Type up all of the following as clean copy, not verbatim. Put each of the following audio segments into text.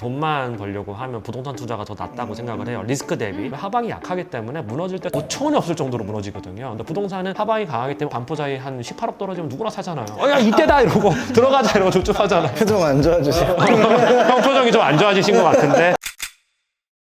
돈만 벌려고 하면 부동산 투자가 더 낫다고 생각을 해요. 리스크 대비. 하방이 약하기 때문에 무너질 때 5천원이 없을 정도로 무너지거든요. 근데 부동산은 하방이 강하기 때문에 반포자이 한 18억 떨어지면 누구나 사잖아요. 야 이때다 이러고 들어가자 이러고 쫓아하잖아요. 표정 안 좋아지세요? 형 표정이 좀 안 좋아지신 것 같은데.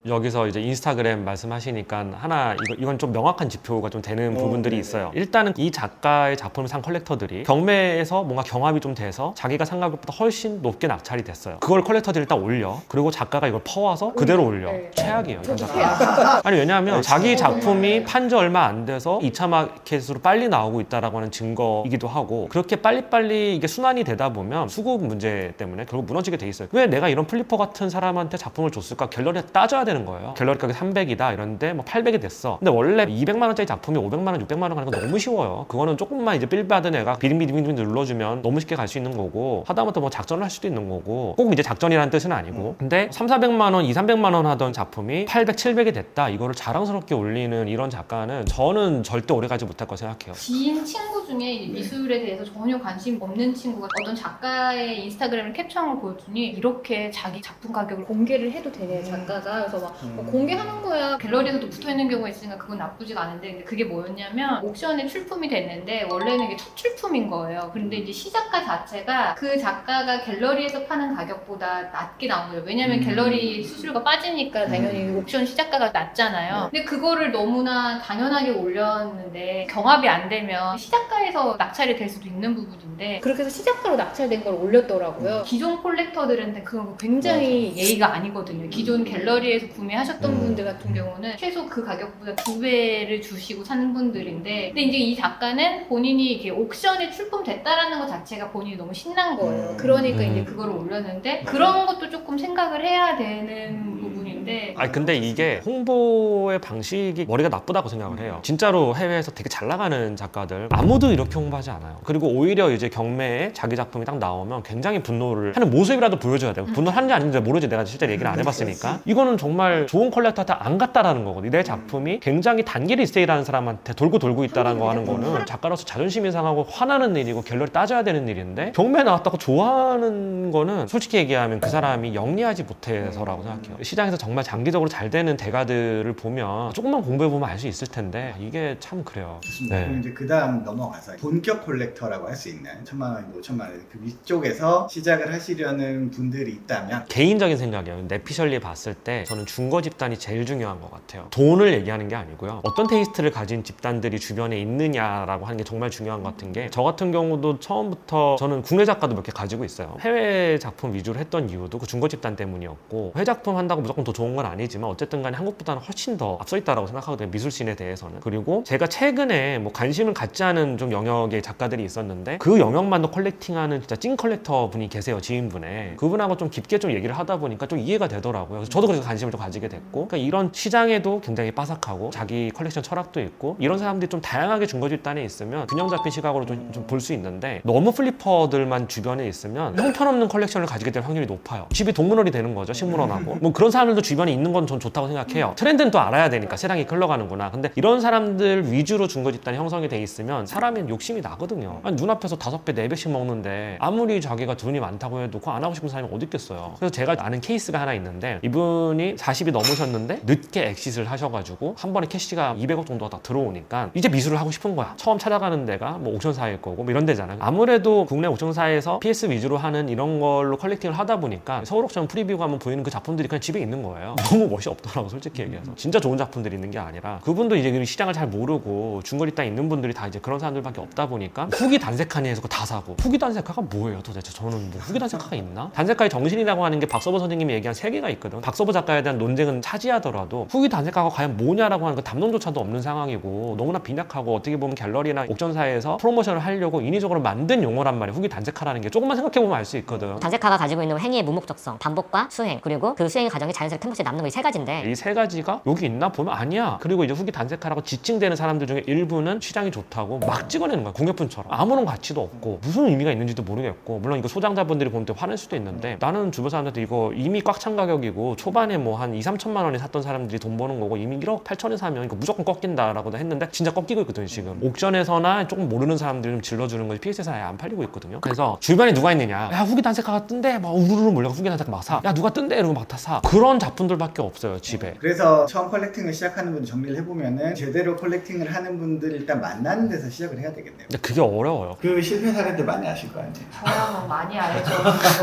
여기서 이제 인스타그램 말씀하시니까 하나 이건 좀 명확한 지표가 좀 되는 부분들이 있어요. 일단은 이 작가의 작품을 산 컬렉터들이 경매에서 뭔가 경합이 좀 돼서 자기가 산 가격보다 훨씬 높게 낙찰이 됐어요. 그걸 컬렉터들이 일단 올려. 그리고 작가가 이걸 퍼와서 그대로 올려. 최악이에요. 이런 작가. 아니 왜냐하면 자기 작품이 판 지 얼마 안 돼서 2차 마켓으로 빨리 나오고 있다라고 하는 증거이기도 하고, 그렇게 빨리빨리 이게 순환이 되다 보면 수급 문제 때문에 결국 무너지게 돼 있어요. 왜 내가 이런 플리퍼 같은 사람한테 작품을 줬을까? 갤러리에 따져야 되는 거예요. 갤러리 가격 300이다 이런데 뭐 800이 됐어. 근데 원래 200만 원짜리 작품이 500만 원, 600만 원 가는 거 너무 쉬워요. 그거는 조금만 이제 빌 받은 애가 비링비링 눌러주면 너무 쉽게 갈 수 있는 거고, 하다못해 뭐 작전을 할 수도 있는 거고, 꼭 이제 작전이라는 뜻은 아니고. 근데 300~400만 원, 200~300만 원 하던 작품이 800, 700이 됐다. 이거를 자랑스럽게 올리는 이런 작가는 저는 절대 오래가지 못할 거 생각해요. 지인 친구 중에 이제 미술에 대해서 전혀 관심 없는 친구가 어떤 작가의 인스타그램을 캡처한 걸 보여주니 이렇게 자기 작품 가격을 공개를 해도 되네 작가가. 그래서 막 공개하는 거야. 갤러리에서도 붙어있는 경우가 있으니까 그건 나쁘지가 않은데, 근데 그게 뭐였냐면 옥션에 출품이 됐는데 원래는 이게 첫 출품인 거예요. 그런데 이제 시작가 자체가 그 작가가 갤러리에서 파는 가격보다 낮게 나온 거예요. 왜냐면 갤러리 수수료가 빠지니까 당연히 옥션 시작가가 낮잖아요. 근데 그거를 너무나 당연하게 올렸는데 경합이 안 되면 시작가에서 낙찰이 될 수도 있는 부분인데 그렇게 해서 시작가로 낙찰된 걸 올렸더라고요. 기존 콜렉터들한테 그건 굉장히 예의가 아니거든요. 기존 갤러리에서 구매하셨던 분들 같은 경우는 최소 그 가격보다 2배를 주시고 사는 분들인데, 근데 이제 이 작가는 본인이 이렇게 옥션에 출품됐다라는 것 자체가 본인이 너무 신난 거예요. 그러니까 이제 그거를 올렸는데 그런 것도 조금 생각을 해야 되는 부분인데. 아니 근데 이게 홍보의 방식이 머리가 나쁘다고 생각을 해요. 진짜로 해외에서 되게 잘 나가는 작가들 아무도 이렇게 홍보하지 않아요. 그리고 오히려 이제 경매에 자기 작품이 딱 나오면 굉장히 분노를 하는 모습이라도 보여줘야 돼요. 분노하는지 아닌지 모르지, 내가 실제로 얘기를 안 해봤으니까. 이거는 정말 좋은 컬렉터한테 안 갔다라는 거거든요. 내 작품이 굉장히 단기 리세일하는 사람한테 돌고 있다라는 거 하는 거는 작가로서 자존심이 상하고 화나는 일이고 갤러리 따져야 되는 일인데, 경매에 나왔다고 좋아하는 거는 솔직히 얘기하면 그 사람이 영리하지 못해서라고 생각해요. 시장에서 정말 장기적으로 잘 되는 대가들을 보면 조금만 공부해보면 알 수 있을 텐데 이게 참 그래요. 좋습니다. 네. 그럼 이제 그 다음 넘어가서 본격 콜렉터라고 할 수 있는 1,000만 원, 5천만 원 그 위쪽에서 시작을 하시려는 분들이 있다면, 개인적인 생각이에요. 네피셜리 봤을 때 저는 중거 집단이 제일 중요한 것 같아요. 돈을 얘기하는 게 아니고요. 어떤 테이스트를 가진 집단들이 주변에 있느냐라고 하는 게 정말 중요한 것 같은 게, 저 같은 경우도 처음부터 저는 국내 작가도 몇 개 가지고 있어요. 해외 작품 위주로 했던 이유도 그 중거 집단 때문이었고, 해외 작품 한다고 무조건 더 좋은 건 아니지만 어쨌든 간에 한국보다는 훨씬 더 앞서 있다고 생각하거든요. 미술씬에 대해서는. 그리고 제가 최근에 뭐 관심을 갖지 않은 좀 영역의 작가들이 있었는데 그 영역만도 컬렉팅하는 진짜 찐 컬렉터 분이 계세요. 지인분에. 그분하고 좀 깊게 좀 얘기를 하다 보니까 좀 이해가 되더라고요. 그래서 저도 그래서 관심을 좀 가지게 됐고, 그러니까 이런 시장에도 굉장히 빠삭하고 자기 컬렉션 철학도 있고 이런 사람들이 좀 다양하게 중거 집단에 있으면 균형 잡힌 시각으로 좀 볼 수 있는데, 너무 플리퍼들만 주변에 있으면 형편없는 컬렉션을 가지게 될 확률이 높아요. 집이 동물원이 되는 거죠. 식물원하고. 뭐 그런 사람들도 주변에 있는 건 전 좋다고 생각해요. 트렌드는 또 알아야 되니까 세상이 흘러가는구나. 근데 이런 사람들 위주로 중거 집단이 형성이 돼 있으면 사람이 욕심이 나거든요. 아니, 눈앞에서 5배, 4배씩 먹는데 아무리 자기가 돈이 많다고 해도 그거 안 하고 싶은 사람이 어디 있겠어요. 그래서 제가 아는 케이스가 하나 있는데, 이분이 40이 넘으셨는데 늦게 엑시트를 하셔가지고 한 번에 캐시가 200억 정도가 다 들어오니까 이제 미술을 하고 싶은 거야. 처음 찾아가는 데가 뭐 옥션사일 거고 뭐 이런 데잖아요. 아무래도 국내 옥션사에서 PS 위주로 하는 이런 걸로 컬렉팅을 하다 보니까 서울 옥션 프리뷰 가면 보이는 그 작품들이 그냥 집에 있는 거예요. 너무 멋이 없더라고, 솔직히 얘기해서. 진짜 좋은 작품들이 있는 게 아니라, 그분도 이제 시장을 잘 모르고 중거 집단에 있는 분들이 다 이제 그런 사람들밖에 없다 보니까 후기 단색화에서 다 사고. 후기 단색화가 뭐예요 도대체? 저는 뭐 후기 단색화가 있나? 단색화의 정신이라고 하는 게 박서보 선생님이 얘기한 3개가 있거든. 박서보 작가에 대한 논쟁은 차지하더라도 후기 단색화가 과연 뭐냐라고 하는 그 담론조차도 없는 상황이고, 너무나 빈약하고 어떻게 보면 갤러리나 옥션사에서 프로모션을 하려고 인위적으로 만든 용어란 말이에요. 후기 단색화라는 게 조금만 생각해보면 알 수 있거든. 단색화가 가지고 있는 행위의 무목적성, 반복과 수행, 그리고 그 수행의 과정이 자연스럽게 한국에 남는 거 이 세 가지인데 이 세 가지가 여기 있나 보면 아니야. 그리고 이제 후기 단색하라고 지칭되는 사람들 중에 일부는 취향이 좋다고 막 찍어내는 거야. 공예품처럼. 아무런 가치도 없고 무슨 의미가 있는지도 모르겠고, 물론 이거 소장자분들이 보면 되게 화낼 수도 있는데, 나는 주변 사람들한테 이거 이미 꽉 찬 가격이고 초반에 뭐 한 2, 3천만 원에 샀던 사람들이 돈 버는 거고 이미 1억 8천에 사면 이거 무조건 꺾인다라고 했는데 진짜 꺾이고 있거든요 지금. 옥션에서나 조금 모르는 사람들 좀 질러주는 거지 PS에서 아예 안 팔리고 있거든요. 그래서 주변에 누가 있느냐, 야 후기 단색화가 뜬대, 막 우르르 몰려가 후기 단색 막 사, 야 누가 뜬대 이러고 막 다 사. 그런 작품들밖에 없어요 집에. 그래서 처음 컬렉팅을 시작하는 분 정리를 해보면은 제대로 컬렉팅을 하는 분들 일단 만나는 데서 시작을 해야 되겠네요. 근데 그게 어려워요. 그 실패 사례들 많이 아실 거 아니에요? 저야 많이 알죠.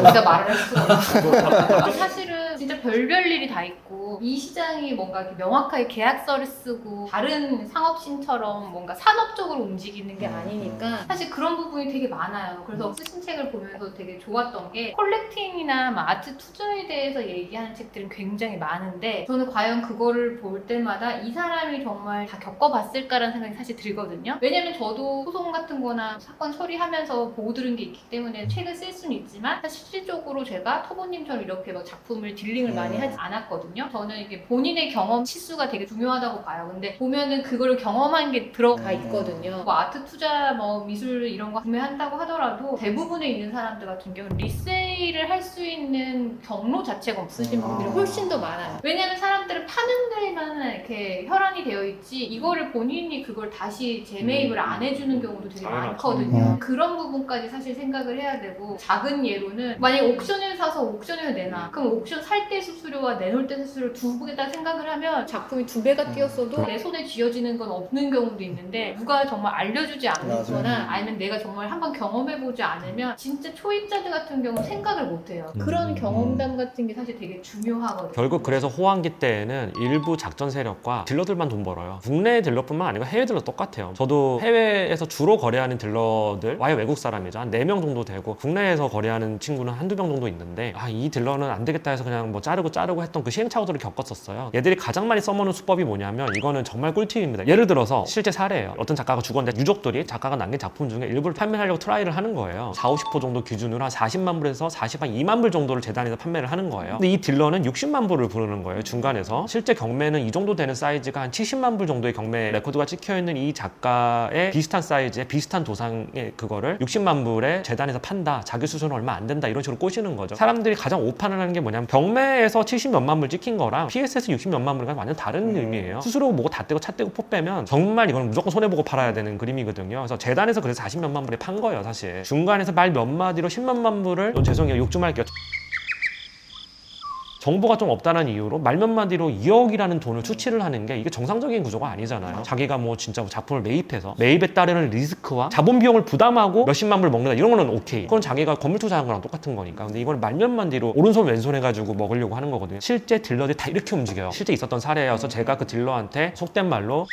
여기다 말을 할 수가 없어요. 사실은 진짜 별별 일이 다 있고, 이 시장이 뭔가 이렇게 명확하게 계약서를 쓰고 다른 상업신처럼 뭔가 산업적으로 움직이는 게 아니니까 사실 그런 부분이 되게 많아요. 그래서 쓰신 책을 보면서 되게 좋았던 게, 컬렉팅이나 막 아트 투자에 대해서 얘기하는 책들은 굉장히 많은데 저는 과연 그거를 볼 때마다 이 사람이 정말 다 겪어봤을까라는 생각이 사실 들거든요. 왜냐면 저도 소송 같은 거나 사건 처리하면서 보고 들은 게 있기 때문에 책을 쓸 수는 있지만, 사실 실질적으로 제가 터보님처럼 이렇게 막 작품을 딜링을 많이 하지 않았거든요. 저는 이게 본인의 경험 치수가 되게 중요하다고 봐요. 근데 보면은 그거를 경험한 게 들어가 있거든요. 뭐 아트 투자, 뭐 미술 이런 거 구매한다고 하더라도 대부분에 있는 사람들 같은 경우는 리세일을 할 수 있는 경로 자체가 없으신 분들이 훨씬 더 많아요. 왜냐면 사람들은 파는 데만 이렇게 혈안이 되어 있지, 이거를 본인이 그걸 다시 재매입을 안 해주는 경우도 되게 많거든요. 그런 부분까지 사실 생각을 해야 되고, 작은 예로는 만약 옥션에 사서 옥션에서 내놔. 그럼 옥션 살 때 수수료와 내놓을 때 수수료 두 개다 생각을 하면 작품이 두 배가 뛰었어도 내 손에 쥐어지는 건 없는 경우도 있는데, 누가 정말 알려주지 않거나 아니면 내가 정말 한번 경험해보지 않으면 진짜 초입자들 같은 경우는 생각을 못해요. 그런 경험담 같은 게 사실 되게 중요하거든요. 결국 그래서 호황기 때에는 일부 작전 세력과 딜러들만 돈 벌어요. 국내 딜러뿐만 아니고 해외 딜러 똑같아요. 저도 해외에서 주로 거래하는 딜러들 아예 외국 사람이죠. 한 4명 정도 되고, 국내에서 거래하는 친구는 한두 명 정도 있는데, 이 딜러는 안 되겠다 해서 그냥 뭐 자르고 했던 그 시행착오들을 겪었었어요. 얘들이 가장 많이 써먹는 수법이 뭐냐면, 이거는 정말 꿀팁입니다. 예를 들어서 실제 사례예요. 어떤 작가가 죽었는데 유족들이 작가가 남긴 작품 중에 일부를 판매하려고 트라이를 하는 거예요. 4, 50% 정도 기준으로 한 40만 불에서 2만 불 정도를 재단에서 판매를 하는 거예요. 근데 이 딜러는 60만 불을 부르는 거예요 중간에서. 실제 경매는 이 정도 되는 사이즈가 한 70만 불 정도의 경매 레코드가 찍혀있는 이 작가의 비슷한 사이즈의 비슷한 도상의 그거를 60만 불에 재단에서 판다, 자기 수수료는 얼마 안 된다, 이런 식으로 꼬시는 거죠. 사람들이 가장 오판을 하는 게 뭐냐면, 경매에서 70몇만 불 찍힌 거랑 PS에서 60몇만 불과 완전 다른 의미예요. 수수료 뭐고 다 떼고 차 떼고 포 빼면 정말 이건 무조건 손해보고 팔아야 되는 그림이거든요. 그래서 재단에서 그래서 40몇만 불에 판 거예요 사실. 중간에서 말 몇 마디로 10몇만 불을, 죄송해요 욕 좀 할게요, 정보가 좀 없다는 이유로 말 몇 마디로 2억이라는 돈을 추치를 하는 게 이게 정상적인 구조가 아니잖아요. 자기가 뭐 진짜 작품을 매입해서 매입에 따르는 리스크와 자본 비용을 부담하고 몇십만 불 먹는다, 이런 거는 오케이. 그건 자기가 건물 투자한 거랑 똑같은 거니까. 근데 이걸 말 몇 마디로 오른손 왼손 해가지고 먹으려고 하는 거거든요. 실제 딜러들이 다 이렇게 움직여요. 실제 있었던 사례여서 제가 그 딜러한테 속된 말로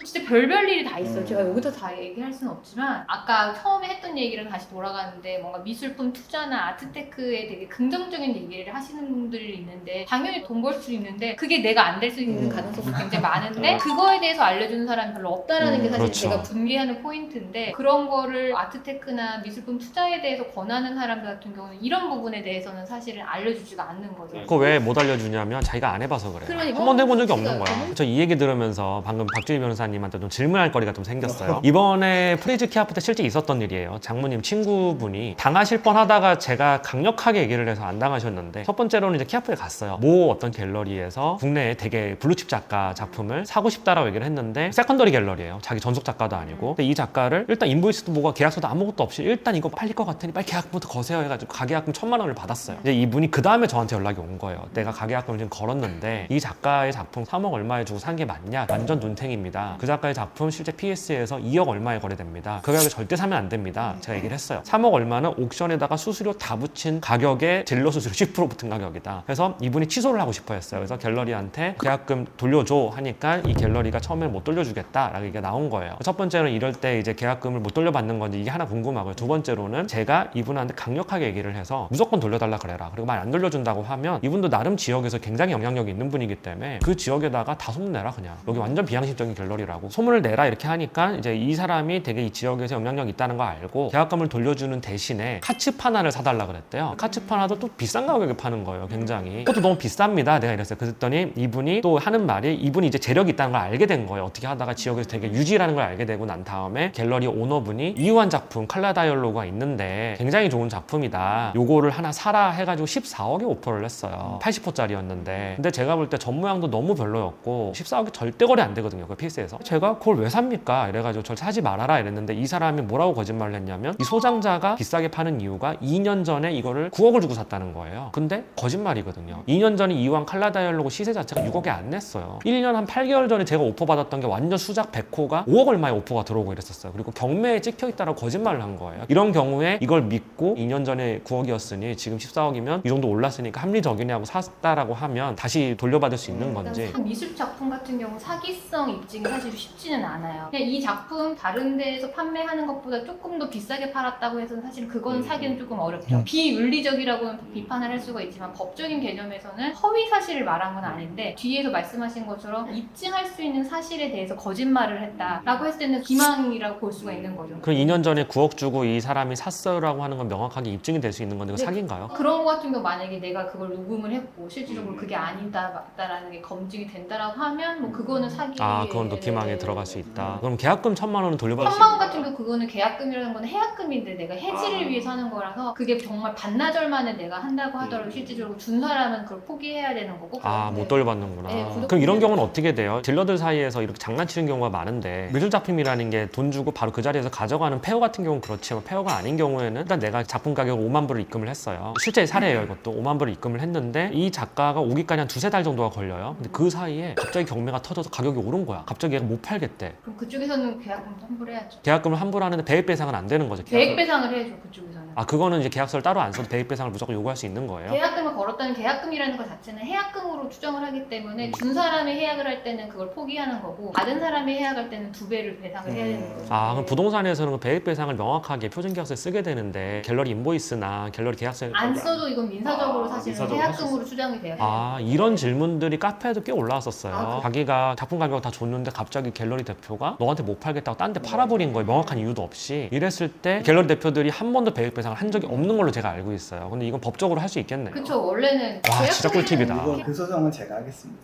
진짜 별별 일이 다 있어요. 제가 여기서 다 얘기할 수는 없지만, 아까 처음에 했던 얘기랑 다시 돌아가는데, 뭔가 미술품 투자나 아트테크에 되게 긍정적인 얘기를 하시는 분들이 있는데, 당연히 돈 벌 수 있는데 그게 내가 안 될 수 있는 가능성도 굉장히 많은데, 그거에 대해서 알려주는 사람이 별로 없다라는 게 사실 그렇죠. 제가 분개하는 포인트인데, 그런 거를 아트테크나 미술품 투자에 대해서 권하는 사람들 같은 경우는 이런 부분에 대해서는 사실은 알려주지가 않는 거죠. 그거 왜 못 알려주냐면 자기가 안 해봐서 그래요. 그러니까. 한 번도 해본 적이 없는 거야. 저 이 얘기 들으면서 방금 박주희 변호사님한테 좀 질문할 거리가 좀 생겼어요. 이번에 프리즈 키아프 때 실제 있었던 일이에요. 장모님 친구분이 당하실 뻔하다가 제가 강력하게 얘기를 해서 안 당하셨는데, 첫 번째로는 이제 키아프에 갔어요. 모 어떤 갤러리에서 국내에 되게 블루칩 작가 작품을 사고 싶다라고 얘기를 했는데, 세컨더리 갤러리예요. 자기 전속 작가도 아니고. 근데 이 작가를 일단 인보이스도 뭐가 계약서도 아무것도 없이 일단 이거 팔릴 것 같으니 빨리 계약금부터 거세요 해가지고 가계약금 1,000만 원을 받았어요. 이제 이분이 그 다음에 저한테 연락이 온 거예요. 내가 가계약금을 지금 걸었는데 이 작가의 작품 3억 얼마에 주고 산 게 맞냐? 완전 눈탱입니다. 그 작가의 작품 실제 PS에서 2억 얼마에 거래됩니다. 그 가격에 절대 사면 안 됩니다. 제가 얘기를 했어요. 3억 얼마는 옥션에다가 수수료 다 붙인 가격에 딜러 수수료 10% 붙은 가격이다. 그래서 이분이 취소를 하고 싶어 했어요. 그래서 갤러리한테 계약금 돌려줘 하니까 이 갤러리가 처음에 못 돌려주겠다라고 얘기가 나온 거예요. 첫 번째는 이럴 때 이제 계약금을 못 돌려받는 건지 이게 하나 궁금하고요. 두 번째로는 제가 이분한테 강력하게 얘기를 해서 무조건 돌려달라 그래라. 그리고 만 안 돌려준다고 하면 이분도 나름 지역에서 굉장히 영향력이 있는 분이기 때문에 그 지역에다가 다 소문내라 그냥. 여기 완전 비양심적인 갤러리라고. 되냐고 소문을 내라 이렇게 하니까 이제 이 사람이 되게 이 지역에서 영향력이 있다는 거 알고 계약금을 돌려주는 대신에 카츠파 하나를 사달라 그랬대요. 카츠파 하나도 또 비싼 가격에 파는 거예요. 굉장히 그것도 너무 비쌉니다. 내가 이랬어요. 그랬더니 이분이 또 하는 말이 이분이 이제 재력이 있다는 걸 알게 된 거예요. 어떻게 하다가 지역에서 되게 유지라는 걸 알게 되고 난 다음에 갤러리 오너분이 이유한 작품 칼라 다이얼로그가 있는데 굉장히 좋은 작품이다. 요거를 하나 사라 해가지고 14억에 오퍼를 했어요. 80호짜리였는데 근데 제가 볼 때 전 모양도 너무 별로였고 14억이 절대 거래 안 되거든요. 그 피스에서 제가 그걸 왜 삽니까? 이래가지고 절 사지 말아라 이랬는데 이 사람이 뭐라고 거짓말을 했냐면 이 소장자가 비싸게 파는 이유가 2년 전에 이거를 9억을 주고 샀다는 거예요. 근데 거짓말이거든요. 2년 전에 이유한 칼라 다이얼로그 시세 자체가 6억에 안 냈어요. 1년 한 8개월 전에 제가 오퍼 받았던 게 완전 수작 100호가 5억 얼마에 오퍼가 들어오고 이랬었어요. 그리고 경매에 찍혀있다라고 거짓말을 한 거예요. 이런 경우에 이걸 믿고 2년 전에 9억이었으니 지금 14억이면 이 정도 올랐으니까 합리적이냐고 샀다라고 하면 다시 돌려받을 수 있는 건지. 미술 작품 같은 경우 사기성 입증이 사실 쉽지는 않아요. 그냥 이 작품 다른 데에서 판매하는 것보다 조금 더 비싸게 팔았다고 해서 사실 그건 사기는 조금 어렵죠. 비윤리적이라고는 비판을 할 수가 있지만 법적인 개념에서는 허위 사실을 말한 건 아닌데 뒤에서 말씀하신 것처럼 입증할 수 있는 사실에 대해서 거짓말을 했다라고 했을 때는 기망이라고 볼 수가 있는 거죠. 그럼 2년 전에 9억 주고 이 사람이 샀어요라고 하는 건 명확하게 입증이 될 수 있는 건데 그거 사기인가요? 그런 거 같은 경우 만약에 내가 그걸 녹음을 했고 실질적으로 그게 아니다 맞다라는 게 검증이 된다라고 하면 뭐 그거는 사기. 아, 그건 또 기망에 들어갈 수 있다. 그럼 계약금 1,000만 원은 돌려받을 수 1,000만 원 같은 경우 그거는 계약금이라는 건 해약금인데 내가 해지를 위해서 하는 거라서 그게 정말 반나절 만에 내가 한다고 하더라도 실질적으로 준 사람은 그걸 포기해야 되는 거고. 아, 못 돌려받는구나. 네, 그럼 이런 경우는 어떻게 돼요? 딜러들 사이에서 이렇게 장난치는 경우가 많은데 미술 작품이라는 게 돈 주고 바로 그 자리에서 가져가는 폐허 같은 경우는 그렇지만 폐허가 아닌 경우에는 일단 내가 작품 가격 5만 불을 입금을 했어요. 실제 사례예요. 이것도 5만 불을 입금을 했는데 이 작가가 오기까지 한 두세 달 정도가 걸려요. 근데 그 사이에 갑자기 경매가 터져서 가격이 오른 거야. 갑자기 얘가 못 팔겠대. 그럼 그쪽에서는 계약금 환불해야죠. 계약금을 환불하는데 배액 배상은 안 되는 거죠. 계획 배상을 해야죠 그쪽에서는. 아, 그거는 이제 계약서를 따로 안 써도 배액 배상을 무조건 요구할 수 있는 거예요. 계약금을 걸었다는 계약금이라는 것 자체는 해약금으로 추정을 하기 때문에 준 사람이 해약을 할 때는 그걸 포기하는 거고 받은 사람이 해약할 때는 2배를 배상을 해야 되는 거죠. 아, 그럼 부동산에서는 그 배액 배상을 명확하게 표준계약서에 쓰게 되는데 갤러리 인보이스나 갤러리 계약서에 안 써도 이건 민사적으로 사실은 민사적으로 해약금으로 추정이 돼요. 아, 이런 질문들이 카페에도 꽤 올라왔었어요. 아, 자기가 작품 가격 다 줬는데 갑자기 갤러리 대표가 너한테 못 팔겠다고 딴 데 팔아버린 거예요. 명확한 이유도 없이. 이랬을 때 갤러리 대표들이 한 번도 배액 배상을 한 적이 없는 걸로 제가 알고 있어요. 근데 이건 법적으로 할 수 있겠네요. 그쵸 원래는 와, 진짜 꿀팁이다. 이거 그 소송은 제가 하겠습니다.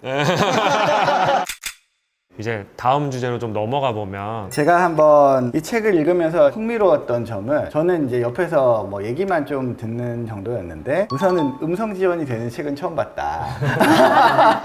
이제 다음 주제로 좀 넘어가 보면 제가 한번 이 책을 읽으면서 흥미로웠던 점은 저는 이제 옆에서 뭐 얘기만 좀 듣는 정도였는데 우선은 음성 지원이 되는 책은 처음 봤다.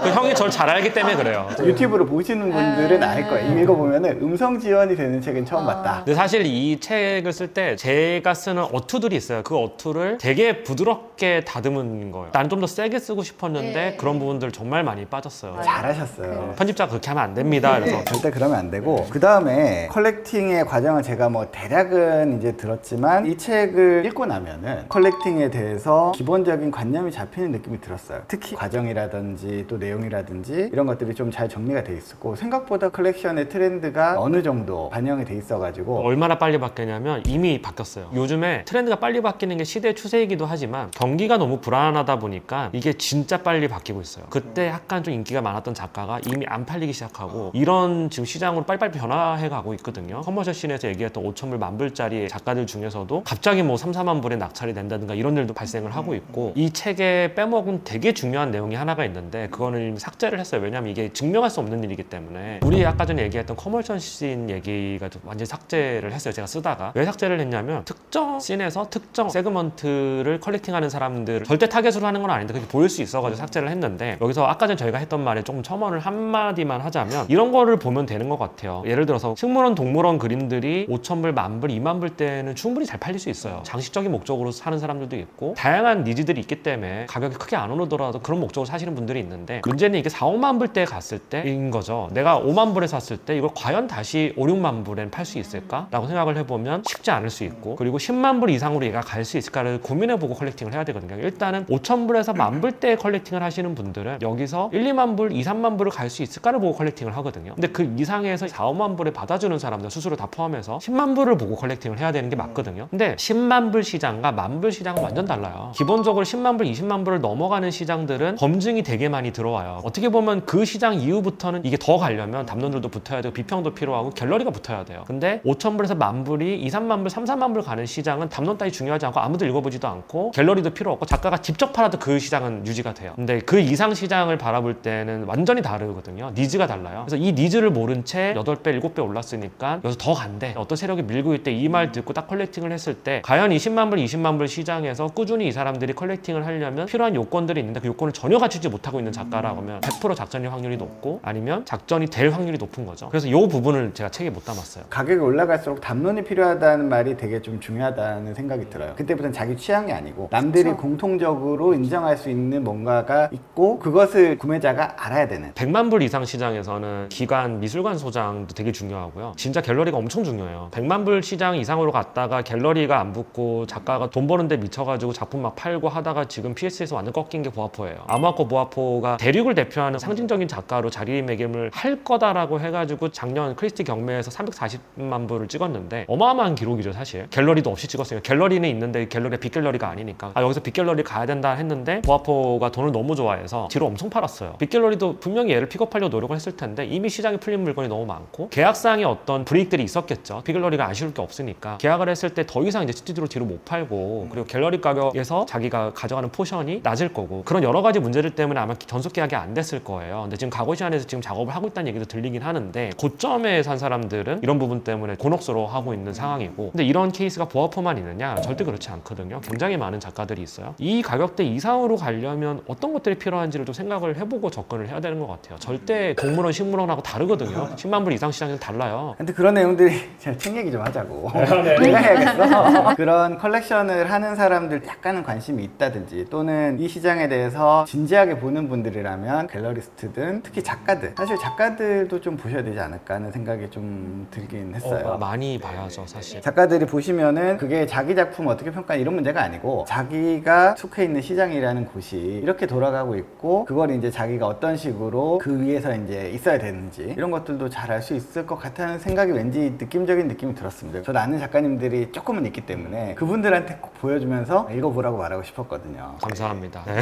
그 형이 저를 잘 알기 때문에 그래요. 유튜브로 보시는 분들은 알 거예요. 이미 읽어보면은 음성 지원이 되는 책은 처음 봤다. 근데 사실 이 책을 쓸 때 제가 쓰는 어투들이 있어요. 그 어투를 되게 부드럽게 다듬은 거예요. 나는 좀 더 세게 쓰고 싶었는데 네. 그런 부분들 정말 많이 빠졌어요. 잘하셨어요. 편집자 그렇게 하면 안 됩니다. 그래서 절대 그러면 안 되고 그 다음에 컬렉팅의 과정을 제가 뭐 대략은 이제 들었지만 이 책을 읽고 나면은 컬렉팅에 대해서 기본적인 관념이 잡히는 느낌이 들었어요. 특히 과정이라든지 또 내용이라든지 이런 것들이 좀 잘 정리가 돼 있었고 생각보다 컬렉션의 트렌드가 어느 정도 반영이 돼 있어가지고 얼마나 빨리 바뀌냐면 이미 바뀌었어요. 요즘에 트렌드가 빨리 바뀌는 게 시대의 추세이기도 하지만 경기가 너무 불안하다 보니까 이게 진짜 빨리 바뀌고 있어요. 그때 약간 좀 인기가 많았던 작가가 이미 안 팔리기 시작하고 이런 지금 시장으로 빨리빨리 변화해 가고 있거든요. 커머셜 씬에서 얘기했던 5,000불, 10,000불짜리 작가들 중에서도 갑자기 뭐 3, 4만 불에 낙찰이 된다든가 이런 일도 발생을 하고 있고 이 책에 빼먹은 되게 중요한 내용이 하나가 있는데 그거는 이미 삭제를 했어요. 왜냐면 이게 증명할 수 없는 일이기 때문에 우리 아까 전에 얘기했던 커머셜 씬 얘기가 완전히 삭제를 했어요. 제가 쓰다가 왜 삭제를 했냐면 특정 씬에서 특정 세그먼트를 컬렉팅하는 사람들을 절대 타겟으로 하는 건 아닌데 그게 보일 수 있어가지고 삭제를 했는데 여기서 아까 전에 저희가 했던 말에 조금 첨언을 한마디만 하자면 이런 거를 보면 되는 것 같아요. 예를 들어서 식물원, 동물원 그림들이 5,000불, 10,000불, 20,000불 때는 충분히 잘 팔릴 수 있어요. 장식적인 목적으로 사는 사람들도 있고 다양한 니즈들이 있기 때문에 가격이 크게 안 오르더라도 그런 목적으로 사시는 분들이 있는데 문제는 이게 4, 5만 불 때 갔을 때인 거죠. 내가 5만 불에 샀을 때 이걸 과연 다시 5, 6만 불엔 팔 수 있을까? 라고 생각을 해보면 쉽지 않을 수 있고 그리고 10만 불 이상으로 얘가 갈 수 있을까를 고민해보고 컬렉팅을 해야 되거든요. 일단은 5,000불에서 10,000불 때 컬렉팅을 하시는 분들은 여기서 1, 2만 불, 2, 3만 불을 갈 수 있을까를 보고 컬렉팅을 하거든요. 하거든요. 근데 그 이상에서 4, 5만 불에 받아주는 사람들 수수료 다 포함해서 10만 불을 보고 컬렉팅을 해야 되는 게 맞거든요. 근데 10만 불 시장과 만 불 시장은 완전 달라요. 기본적으로 10만 불, 20만 불을 넘어가는 시장들은 검증이 되게 많이 들어와요. 어떻게 보면 그 시장 이후부터는 이게 더 가려면 담론들도 붙어야 되고 비평도 필요하고 갤러리가 붙어야 돼요. 근데 5천 불에서 만 불이 2, 3만 불, 3, 4만 불 가는 시장은 담론 따위 중요하지 않고 아무도 읽어보지도 않고 갤러리도 필요 없고 작가가 직접 팔아도 그 시장은 유지가 돼요. 근데 그 이상 시장을 바라볼 때는 완전히 다르거든요. 니즈가 달라요. 그래서 이 니즈를 모른 채 8배, 7배 올랐으니까 여기서 더 간대. 어떤 세력이 밀고 있대. 이 말 듣고 딱 컬렉팅을 했을 때 과연 20만 불, 20만 불 시장에서 꾸준히 이 사람들이 컬렉팅을 하려면 필요한 요건들이 있는데 그 요건을 전혀 갖추지 못하고 있는 작가라고 하면 100% 작전일 확률이 높고 아니면 작전이 될 확률이 높은 거죠. 그래서 이 부분을 제가 책에 못 담았어요. 가격이 올라갈수록 담론이 필요하다는 말이 되게 좀 중요하다는 생각이 들어요. 그때부터는 자기 취향이 아니고 남들이 그쵸. 공통적으로 인정할 수 있는 뭔가가 있고 그것을 구매자가 알아야 되는. 100만 불 이상 시장에서는 기관, 미술관 소장도 되게 중요하고요. 진짜 갤러리가 엄청 중요해요. 100만 불 시장 이상으로 갔다가 갤러리가 안 붙고 작가가 돈 버는데 미쳐가지고 작품 막 팔고 하다가 지금 PS에서 완전 꺾인 게 보아포예요. 아마코 보아포가 대륙을 대표하는 상징적인 작가로 자리매김을 할 거다라고 해가지고 작년 크리스티 경매에서 340만 불을 찍었는데 어마어마한 기록이죠 사실. 갤러리도 없이 찍었어요. 갤러리는 있는데 갤러리가 빅갤러리가 아니니까 여기서 빅갤러리 가야 된다 했는데 보아포가 돈을 너무 좋아해서 뒤로 엄청 팔았어요. 빅갤러리도 분명히 얘를 픽업하려고 노력을 했을 텐데 이미 시장에 풀린 물건이 너무 많고 계약상의 어떤 불이익들이 있었겠죠. 빅갤러리가 아쉬울 게 없으니까 계약을 했을 때 더 이상 이제 스튜디오로 뒤로 못 팔고 그리고 갤러리 가격에서 자기가 가져가는 포션이 낮을 거고 그런 여러 가지 문제들 때문에 아마 전속 계약이 안 됐을 거예요. 근데 지금 가고시안에서 지금 작업을 하고 있다는 얘기도 들리긴 하는데 고점에 산 사람들은 이런 부분 때문에 곤혹스러워하고 있는 상황이고 근데 이런 케이스가 보아포만 있느냐? 절대 그렇지 않거든요. 굉장히 많은 작가들이 있어요. 이 가격대 이상으로 가려면 어떤 것들이 필요한지를 좀 생각을 해보고 접근을 해야 되는 것 같아요. 절대 동물원, 식물원하고 다르거든요. 10만 불 이상 시장에는 달라요. 근데 그런 내용들이 제가 책 얘기 좀 하자고. 내가 해야겠어. 그런 컬렉션을 하는 사람들 약간은 관심이 있다든지 또는 이 시장에 대해서 진지하게 보는 분들이라면 갤러리스트든 특히 작가들 사실 작가들도 좀 보셔야 되지 않을까 하는 생각이 좀 들긴 했어요. 많이 봐야죠 사실. 작가들이 보시면은 그게 자기 작품 어떻게 평가 이런 문제가 아니고 자기가 속해 있는 시장이라는 곳이 이렇게 돌아가고 있고 그걸 이제 자기가 어떤 식으로 그 위에서 이제 있어야 되는지 이런 것들도 잘 알 수 있을 것 같다는 생각이 왠지 느낌적인 느낌이 들었습니다. 저도 아는 작가님들이 조금은 있기 때문에 그분들한테 꼭 보여주면서 읽어보라고 말하고 싶었거든요. 감사합니다. 네.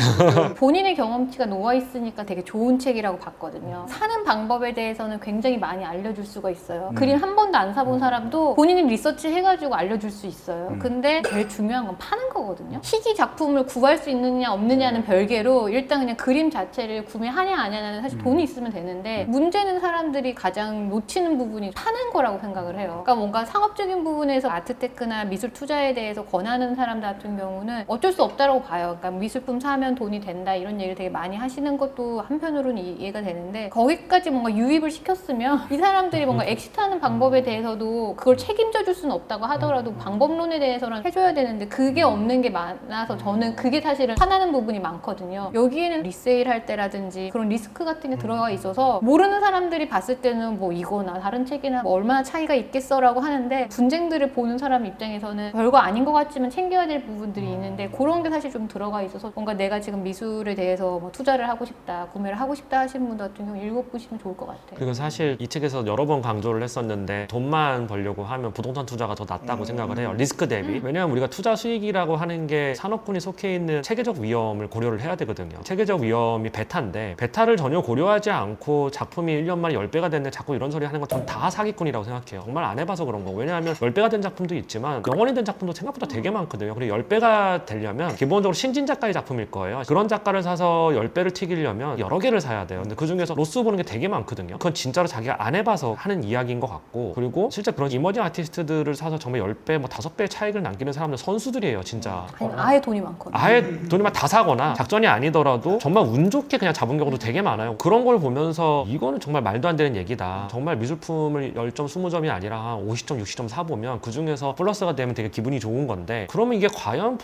본인의 경험치가 놓아있으니까 되게 좋은 책이라고 봤거든요. 사는 방법에 대해서는 굉장히 많이 알려줄 수가 있어요. 그림 한 번도 안 사본 사람도 본인이 리서치 해가지고 알려줄 수 있어요. 근데 제일 중요한 건 파는 거거든요. 희귀 작품을 구할 수 있느냐 없느냐는 별개로 일단 그냥 그림 자체를 구매하냐 안 하냐는 사실 돈이 있으면 되는데 문제는 사람들이 가장 놓치는 부분이 파는 거라고 생각을 해요. 그러니까 뭔가 상업적인 부분에서 아트테크나 미술 투자에 대해서 권하는 사람들 같은 경우는 어쩔 수 없다라고 봐요. 그러니까 미술품 사면 돈이 된다 이런 얘기를 되게 많이 하시는 것도 한편으로는 이해가 되는데 거기까지 뭔가 유입을 시켰으면 이 사람들이 뭔가 엑시트하는 방법에 대해서도 그걸 책임져 줄 수는 없다고 하더라도 방법론에 대해서는 해줘야 되는데 그게 없는 게 많아서 저는 그게 사실은 화나는 부분이 많거든요. 여기에는 리세일 할 때라든지 그런 리스크 같은 게 들어가 있어서 모르는 사람들이 봤을 때는 뭐 이거나 다른 책이나 뭐 얼마나 차이가 있겠어라고 하는데 분쟁들을 보는 사람 입장에서는 별거 아닌 것 같지만 챙겨야 될 부분들이 있는데 그런 게 사실 좀 들어가 있어서 뭔가 내가 지금 미술에 대해서 뭐 투자를 하고 싶다, 구매를 하고 싶다 하시는 분들 같은 경우 읽어보시면 좋을 것 같아요. 그리고 사실 이 책에서 여러 번 강조를 했었는데 돈만 벌려고 하면 부동산 투자가 더 낫다고 생각을 해요. 리스크 대비. 왜냐하면 우리가 투자 수익이라고 하는 게 산업군이 속해 있는 체계적 위험을 고려를 해야 되거든요. 체계적 위험이 베타인데 베타를 전혀 고려하지 않고 작품이 1년 만에 10배가 됐네 자꾸 이런 소리 하는 건 전 다 사기꾼이라고 생각해요. 정말 안 해봐서 그런 거. 왜냐하면 10배가 된 작품도 있지만 영원히 된 작품도 생각보다 되게 많거든요. 그리고 10배가 되려면 기본적으로 신진 작가의 작품일 거예요. 그런 작가를 사서 10배를 튀기려면 여러 개를 사야 돼요. 근데 그 중에서 로스 보는 게 되게 많거든요. 그건 진짜로 자기가 안 해봐서 하는 이야기인 것 같고 그리고 실제 그런 이머징 아티스트들을 사서 정말 10배, 뭐 5배의 차익을 남기는 사람들 선수들이에요, 진짜. 아니면 아예 돈이 많거든요. 아예 돈이만 다 사거나 작전이 아니더라도 정말 운 좋게 그냥 잡은 경우도 되게 많아요. 그런 걸 보면서 이거는 정말 말도 안 되는 얘기다. 정말 미술품을 10점, 20점이 아니라 한 50점, 60점 사보면 그 중에서 플러스가 되면 되게 기분이 좋은 건데 그러면 이게 과연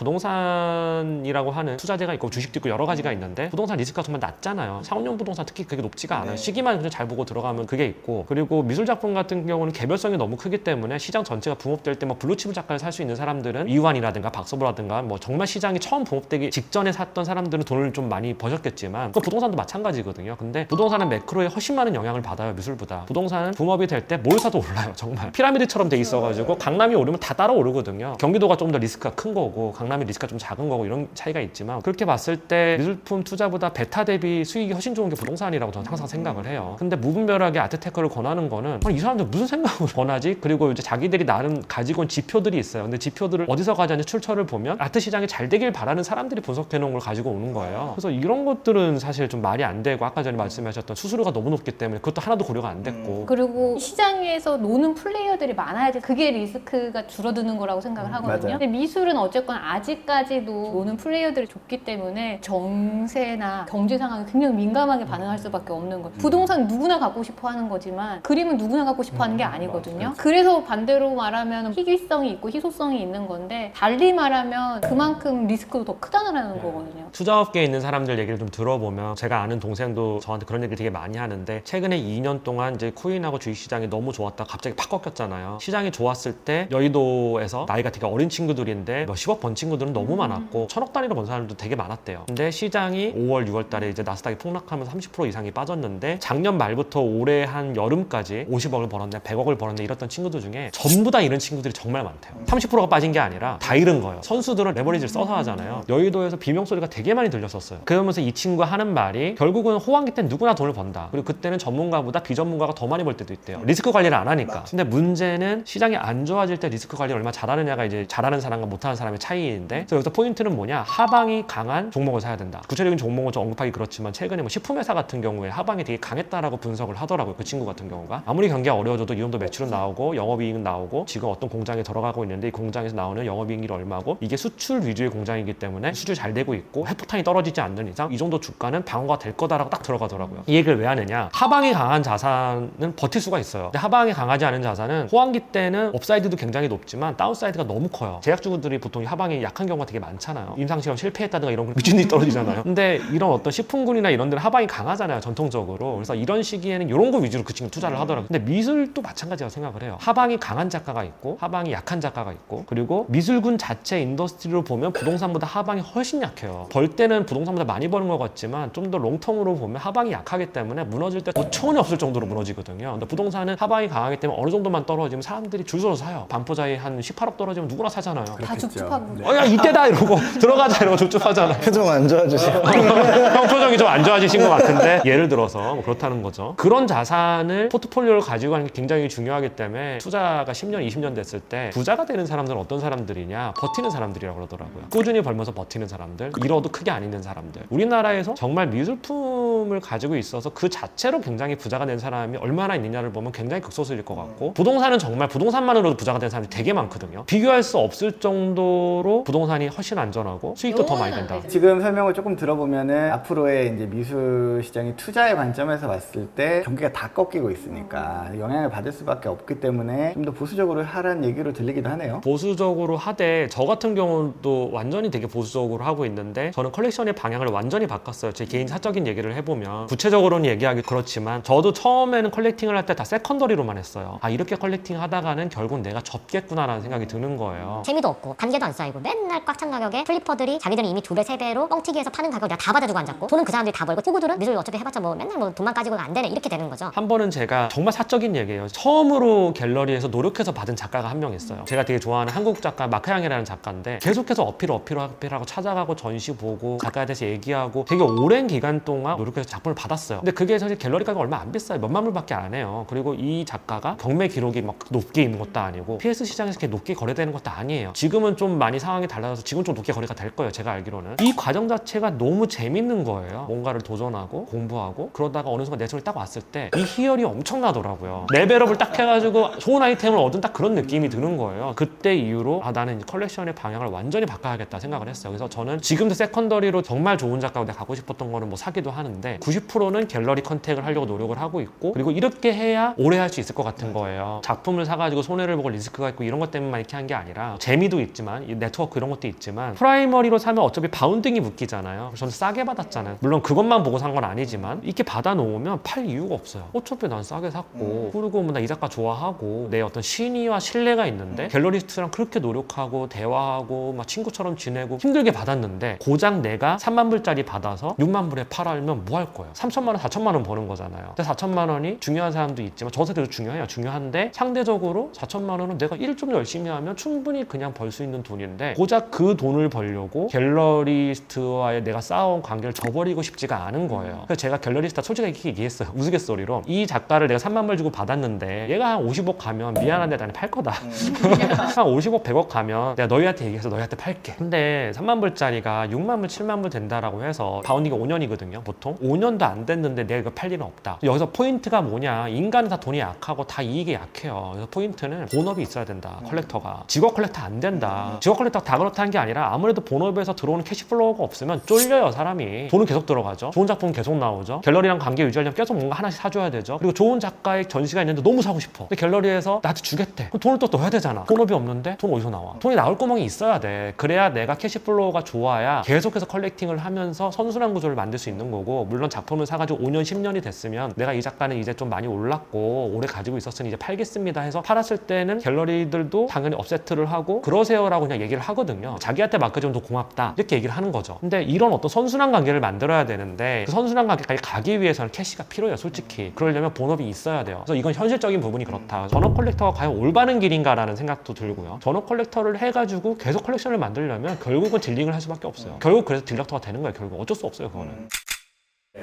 부동산이라고 하는 투자재가 있고 주식도 있고 여러 가지가 있는데 부동산 리스크가 정말 낮잖아요. 상업용 부동산 특히 그게 높지가 않아요. 시기만 그냥 잘 보고 들어가면 그게 있고 그리고 미술 작품 같은 경우는 개별성이 너무 크기 때문에 시장 전체가 붐업될 때 뭐 블루칩 작가를 살 수 있는 사람들은 이완이라든가 박서보라든가 뭐 정말 시장이 처음 붐업되기 직전에 샀던 사람들은 돈을 좀 많이 버셨겠지만 그 부동산도 마찬가지거든요. 근데 부동산은 매크로에 훨씬 많은 영향을 받아요, 미술보다. 부동산은 붐업이 될 때 뭘 사도 올라요, 정말. 피라미드처럼 돼 있어가지고 강남이 오르면 다 따라 오르거든요. 경기도가 좀 더 리스크가 큰 거고 강남이 리스크가 좀 작은 거고 이런 차이가 있지만, 그렇게 봤을 때 미술품 투자보다 베타 대비 수익이 훨씬 좋은 게 부동산이라고 저는 항상 생각을 해요. 근데 무분별하게 아트테크를 권하는 거는 아니, 이 사람들 무슨 생각으로 권하지? 그리고 이제 자기들이 나름 가지고 온 지표들이 있어요. 근데 지표들을 어디서 가져왔는지 출처를 보면 아트 시장이 잘 되길 바라는 사람들이 분석해 놓은 걸 가지고 오는 거예요. 그래서 이런 것들은 사실 좀 말이 안 되고, 아까 전에 말씀하셨던 수수료가 너무 높기 때문에 그것도 하나도 고려가 안 됐고. 그리고 시장에서 노는 플레이어들이 많아야지 그게 리스크가 줄어드는 거라고 생각을 하거든요. 맞아요. 근데 미술은 어쨌건 아직까지도 노는 플레이어들이 좋기 때문에 정세나 경제 상황에 굉장히 민감하게 반응할 수밖에 없는 거예요. 부동산 누구나 갖고 싶어 하는 거지만 그림은 누구나 갖고 싶어 하는 게 아니거든요. 그래서 반대로 말하면 희귀성이 있고 희소성이 있는 건데, 달리 말하면 그만큼 리스크도 더 크다는 거거든요. 투자업계에 있는 사람들 얘기를 좀 들어보면, 제가 아는 동생도 저한테 그런 얘기를 되게 많이 하는데, 최근에 2년 동안 이제 코인하고 주식시장이 너무 좋았다 갑자기 팍 꺾였잖아요. 시장이 좋았을 때 여의도에서 나이가 되게 어린 친구들인데 몇십억 번 친구들은 너무 많았고 1000억 단위로 번 사람들도 되게 많았대요. 근데 시장이 5월, 6월 달에 이제 나스닥이 폭락하면서 30% 이상이 빠졌는데, 작년 말부터 올해 한 여름까지 50억을 벌었네, 100억을 벌었네 이랬던 친구들 중에 전부 다 잃은 친구들이 정말 많대요. 30%가 빠진 게 아니라 다 잃은 거예요. 선수들은 레버리지를 써서 하잖아요. 여의도에서 비명소리가 되게 많이 들렸었어요. 그러면서 이 친구가 하는 말이, 결국은 호황기 때는 누구나 돈을 번다. 그리고 그때는 전문가보다 비전문가가 더 많이 벌 때도 있대요. 리스크 관리를 안 하니까. 근데 문제는 시장이 안 좋아질 때 리스크 관리를 얼마나 잘하느냐가 이제 잘하는 사람과 못하는 사람의 차이인데, 그래서 여기서 포인트는 뭐냐, 하방이 강한 종목을 사야 된다. 구체적인 종목은 좀 언급하기 그렇지만, 최근에 뭐 식품회사 같은 경우에 하방이 되게 강했다라고 분석을 하더라고요. 그 친구 같은 경우가. 아무리 경기가 어려워져도 이 정도 매출은 나오고 영업이익은 나오고, 지금 어떤 공장에 들어가고 있는데 이 공장에서 나오는 영업이익이 얼마고, 이게 수출 위주의 공장이기 때문에 수출 잘 되고 있고 회포탄이 떨어지지 않는 이상 이 정도 주가는 방어가 될 거다라고 딱 들어가더라고요. 이 얘기를 왜 하느냐, 하방이 강한 자산은 버틸 수가 있어요. 근데 하방이 강하지 않은 자산은 호황기 때는 업사이드도 굉장히 높지만 다운사이드가 너무 커요. 제약주들이 보통 하방이 약한 경우가 되게 많잖아요. 임상시험 실패했다든가 이런 거 미친 듯이 떨어지잖아요. 근데 이런 어떤 식품군이나 이런 데는 하방이 강하잖아요, 전통적으로. 그래서 이런 시기에는 이런 거 위주로 그 친구 투자를 하더라고요. 근데 미술도 마찬가지라고 생각을 해요. 하방이 강한 작가가 있고 하방이 약한 작가가 있고, 그리고 미술군 자체 인더스트리로 보면 부동산보다 하방이 훨씬 약해요. 벌 때는 부동산보다 많이 버는 것 같지만 좀 더 롱텀으로 보면 하방이 약하기 때문에 무너질 때 5천 원이 없을 정도로 무너지거든요. 근데 부동산은 하방이 강하기 때문에 어느 정도만 떨어지면 사람들이 줄 서서 사요. 반포자에 한 18억 떨어지면 누구나 사잖아요. 다 줍줍하고. 네. 야, 이때다 이러고 들어가자 이러고 줍줍하잖아요. 표정 안 좋아지세요? 형 표정이 좀 안 좋아지신 것 같은데, 예를 들어서 뭐 그렇다는 거죠. 그런 자산을 포트폴리오를 가지고 가는 게 굉장히 중요하기 때문에, 투자가 10년, 20년 됐을 때 부자가 되는 사람들은 어떤 사람들이냐, 버티는 사람들이라고 그러더라고요. 꾸준히 벌면서 버티는 사람들, 잃어도 크게 안 잃는 사람들. 우리나라에서 정말 미술품을 가지고 있어서 그 자체로 굉장히 부자가 된 사람이 얼마나 있느냐를 보면 굉장히 극소수일 것 같고, 부동산은 정말 부동산만으로도 부자가 된 사람들이 되게 많거든요. 비교할 수 없을 정도로 부동산이 훨씬 안전하고 수익도 더 많이 된다. 지금 설명을 조금 들어보면은 앞으로의 이제 미술 시장이 투자의 관점에서 봤을 때 경기가 다 꺾이고 있으니까 영향을 받을 수밖에 없기 때문에 좀 더 보수적으로 하라는 얘기로 들리기도 하네요. 보수적으로 하되, 저 같은 경우도 완전히 되게 보수적으로 하고 있는데, 저는 컬렉션의 방향을 완전히 바꿨어요. 제 개인 사적인 얘기를 해보면, 구체적으로는 얘기하기 그렇지만 저도 처음에는 컬렉팅을 할 때 다 세컨더리로만 했어요. 아, 이렇게 컬렉팅 하다가는 결국 내가 접겠구나라는 생각이 드는 거예요. 재미도 없고 단계도 안 쌓이고 맨날 꽉 찬 가격에 플리퍼들이 자기들은 이미 2배, 3배로 뻥튀기해서 파는 가격을 내가 다 받아주고 앉았고, 돈은 그 사람들이 다 벌고, 호구들은 미술 어차피 해봤자 뭐 맨날 뭐 돈만 까지고 안 되네 이렇게 되는 거죠. 한 번은 제가 정말 사적인 얘기예요. 처음으로 갤러리에서 노력해서 받은 작가가 한 명 있어요. 제가 되게 좋아하는 한국 작가 마카양이라는 작가인데, 계속해서 어필하고 찾아가고 전시 보고 작가에 대해서 얘기하고 되게 오랜 기간 동안 노력해서 작품을 받았어요. 근데 그게 사실 갤러리 가격 얼마 안 비싸요. 몇만 불밖에 안 해요. 그리고 이 작가가 경매 기록이 막 높게 있는 것도 아니고 PS 시장에서 이렇게 높게 거래되는 것도 아니에요. 지금은 좀 많이 상황이 달라져서 지금 좀 높게 거래가 될 거예요, 제가 알기로는. 이 과정 자체가 너무 재밌는 거예요. 뭔가를 도전하고 공부하고 그러다가 어느 순간 내 손에 딱 왔을 때 이 희열이 엄청나더라고요. 레벨업을 딱 해가지고 좋은 아이템을 얻은 딱 그런 느낌이 드는 거예요. 그때 이후로 나는 컬렉션의 방향을 완전히 바꿔야겠다 생각을 했어요. 그래서 저는 지금도 세컨더리로 정말 좋은 작가가 내가 가고 싶었던 거는 뭐 사기도 하는데, 90%는 갤러리 컨택을 하려고 노력을 하고 있고, 그리고 이렇게 해야 오래 할 수 있을 것 같은 거예요. 작품을 사가지고 손해를 보고 리스크가 있고 이런 것 때문에 이렇게 한 게 아니라, 재미도 있지만 이 네트워크 이런 것도 있지만, 프라이머리로 사면 어차피 바운딩이 묶이잖아요. 저는 싸게 받았잖아요. 물론 물론 그것만 보고 산 건 아니지만 이렇게 받아놓으면 팔 이유가 없어요. 어차피 난 싸게 샀고 그리고 뭐 나 이 작가 좋아하고 내 어떤 신의와 신뢰가 있는데 갤러리스트랑 그렇게 노력하고 대화하고 막 친구처럼 지내고 힘들게 받았는데 고작 내가 3만 불짜리 받아서 6만 불에 팔면 뭐 할 거예요? 3천만 원, 4천만 원 버는 거잖아요. 근데 4천만 원이 중요한 사람도 있지만 저 세대도 중요해요. 중요한데 상대적으로 4천만 원은 내가 일 좀 열심히 하면 충분히 그냥 벌 수 있는 돈인데 고작 그 돈을 벌려고 갤러리스트와의 내가 쌓아온 관계를 저버리고 싶지가 않은 거예요. 그래서 제가 갤러리스트 솔직하게 얘기했어요. 우스갯소리로 이 작가를 내가 3만 불 주고 받았는데 얘가 한 50억 가면 미안한데 나는 팔 거다. 한 50억 100억 가면 내가 너희한테 얘기해서 너희한테 팔게. 근데 3만 불짜리가 6만 불 7만 불 된다라고 해서 바운딩이 5년이거든요 보통. 5년도 안 됐는데 내가 이거 팔 일은 없다. 여기서 포인트가 뭐냐, 인간은 다 돈이 약하고 다 이익에 약해요. 그래서 포인트는 본업이 있어야 된다. 컬렉터가 직업 컬렉터 안 된다. 직업 컬렉터 다 그렇다는 게 아니라 아무래도 본업에서 들어오는 캐시플로우가 없으면 쫄려요. 사람이 돈은 계속 들어가죠. 좋은 작품 계속 나오죠. 갤러리랑 관계 유지하려면 계속 뭔가 하나씩 사줘야 되죠. 그리고 좋은 작가의 전시가 있는데 너무 사고 싶어. 근데 갤러리에서 나한테 주겠대. 그럼 돈을 또 넣어야 되잖아. 본업이 없는데 돈 어디서 나와? 돈이 나올 구멍이 있어야 돼. 그래야 내가 캐시플로우가 좋아야 계속해서 컬렉팅을 하면서 선순환 구조를 만들 수 있는 거고, 물론 작품을 사가지고 5년 10년이 됐으면 내가 이 작가는 이제 좀 많이 올랐고 오래 가지고 있었으니 이제 팔겠습니다 해서 팔았을 때는 갤러리들도 당연히 업세트를 하고 그러세요라고 그냥 얘기를 하거든요. 자기한테 맡겨주면 더 고맙다 이렇게 얘기를 하는 거죠. 근데 이런 어떤 선순환 관계를 만들어야 되는데 그 선순환 관계까지 가기 위해서는 캐시가 필요해요. 솔직히 그러려면 본업이 있어야 돼요. 그래서 이건 현실적인 부분이 그렇다. 전업 컬렉터가 과연 올바른 길인가라는 생각도 들고요. 전업 컬렉터를 해가지고 계속 컬렉션을 만들려면 결국은 딜링을 할 수밖에 없어요. 결국 그래서 딜렉터가 되는 거예요. 결국 어쩔 수 없어요. 그거는.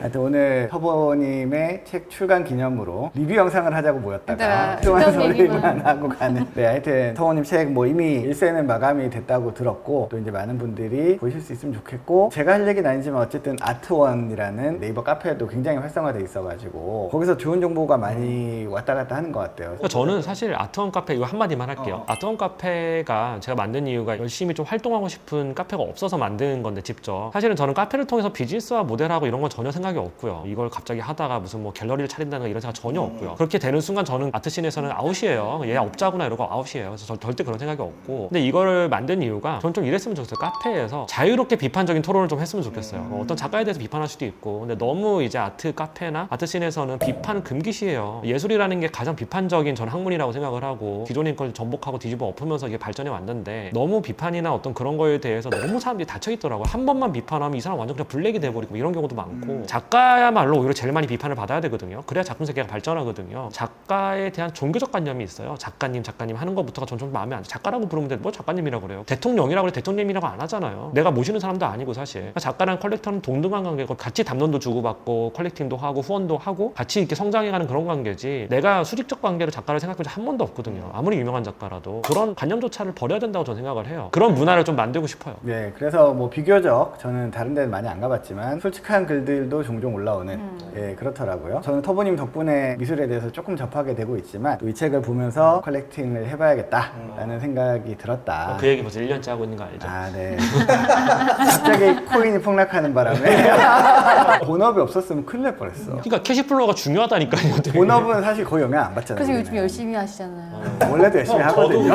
하여튼 오늘 터보님의 책 출간 기념으로 리뷰 영상을 하자고 모였다가 네, 그동안 어떤 소리만 얘기만. 하고 가는. 네, 하여튼 터보님 책 뭐 이미 1세는 마감이 됐다고 들었고 또 이제 많은 분들이 보실 수 있으면 좋겠고, 제가 할 얘기는 아니지만 어쨌든 아트원이라는 네이버 카페도 굉장히 활성화돼 있어가지고 거기서 좋은 정보가 많이 왔다 갔다 하는 것 같아요. 그러니까 저는 사실 아트원 카페 이거 한마디만 할게요. 아트원 카페가 제가 만든 이유가 열심히 좀 활동하고 싶은 카페가 없어서 만든 건데 직접. 사실은 저는 카페를 통해서 비즈니스와 모델하고 이런 건 전혀 생각이 없고요. 이걸 갑자기 하다가 무슨 뭐 갤러리를 차린다는 이런 생각 전혀 없고요. 그렇게 되는 순간 저는 아트씬에서는 아웃이에요. 얘 업자구나 이러고 아웃이에요. 그래서 저 절대 그런 생각이 없고. 근데 이거를 만든 이유가 저는 좀 이랬으면 좋겠어요. 카페에서 자유롭게 비판적인 토론을 좀 했으면 좋겠어요. 어떤 작가에 대해서 비판할 수도 있고. 근데 너무 이제 아트 카페나 아트씬에서는 비판 금기시예요. 예술이라는 게 가장 비판적인 전 학문이라고 생각을 하고 기존의 걸 전복하고 뒤집어 엎으면서 이게 발전해 왔는데 너무 비판이나 어떤 그런 거에 대해서 너무 사람들이 닫혀 있더라고요. 한 번만 비판하면 이 사람 완전 그냥 블랙이 돼버리고 이런 경우도 많고. 작가야말로 오히려 제일 많이 비판을 받아야 되거든요. 그래야 작품 세계가 발전하거든요. 작가에 대한 종교적 관념이 있어요. 작가님 하는 것부터가 전 좀 마음에 안 들어요. 작가라고 부르면 돼. 뭐 작가님이라고 그래요. 대통령이라고 그래. 대통령이라고 안 하잖아요. 내가 모시는 사람도 아니고 사실. 그러니까 작가랑 컬렉터는 동등한 관계고 같이 담론도 주고받고 컬렉팅도 하고 후원도 하고 같이 이렇게 성장해가는 그런 관계지, 내가 수직적 관계로 작가를 생각한 적 한 번도 없거든요. 아무리 유명한 작가라도. 그런 관념조차를 버려야 된다고 저는 생각을 해요. 그런 문화를 좀 만들고 싶어요. 네, 그래서 뭐 비교적 저는 다른 데는 많이 안 가봤지만 솔직한 글들도 종종 올라오는 예, 그렇더라고요. 저는 터보님 덕분에 미술에 대해서 조금 접하게 되고 있지만 또 이 책을 보면서 컬렉팅을 해봐야겠다라는 생각이 들었다. 그 얘기 벌써 1년째 하고 있는 거 알죠? 아, 네. 갑자기 코인이 폭락하는 바람에 본업이 없었으면 큰일 날 뻔했어. 그러니까 캐시플로우가 중요하다니까요. 되게. 본업은 사실 거의 영향 안 받잖아요. 그래서 요즘 우리는. 열심히 하시잖아요. 원래도 열심히 하거든요.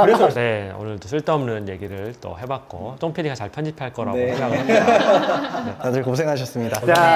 그래서 네, 오늘도 쓸데없는 얘기를 또 해봤고 똥 PD가 잘 편집할 거라고 네. 생각을 합니다. 다들 고생하셨습니다. 자.